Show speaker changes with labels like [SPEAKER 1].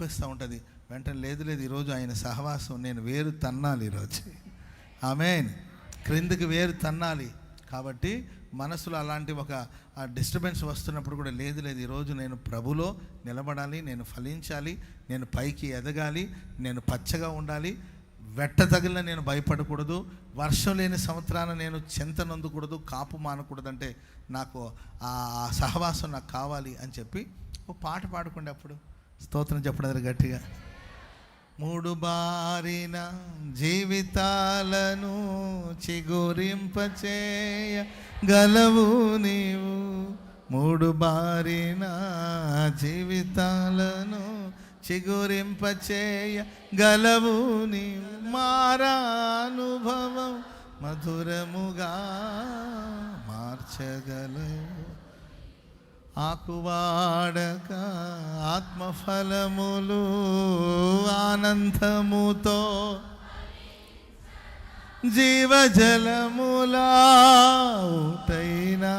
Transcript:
[SPEAKER 1] అనిపిస్తూ ఉంటుంది. వెంటనే లేదు ఈరోజు ఆయన సహవాసం నేను వేరు తన్నాలి, ఈరోజు ఆమేన్, క్రిందికి వేరు తన్నాలి. కాబట్టి మనసులో అలాంటి ఒక డిస్టర్బెన్స్ వస్తున్నప్పుడు కూడా లేదు ఈరోజు నేను ప్రభులో నిలబడాలి, నేను ఫలించాలి, నేను పైకి ఎదగాలి, నేను పచ్చగా ఉండాలి, వెట్ట తగిలిన నేను భయపడకూడదు, వర్షం లేని సంవత్సరాన నేను చింతనందకూడదు, కాపు మానకూడదు. అంటే నాకు ఆ సహవాసం నాకు కావాలి అని చెప్పి ఒక పాట పాడుకోండి. అప్పుడు స్తోత్రం చెప్పడం గట్టిగా. మూడు బారిన జీవితాలను చిగురింపచేయ గలవు నీవు, మూడు బారిన జీవితాలను చిగురింపచేయ గలవు నీవు, మారానుభవం మధురముగా మార్చగలవు, ఆకువాడక ఆత్మఫలములు ఆనందముతో జీవజలములా ఊటైనా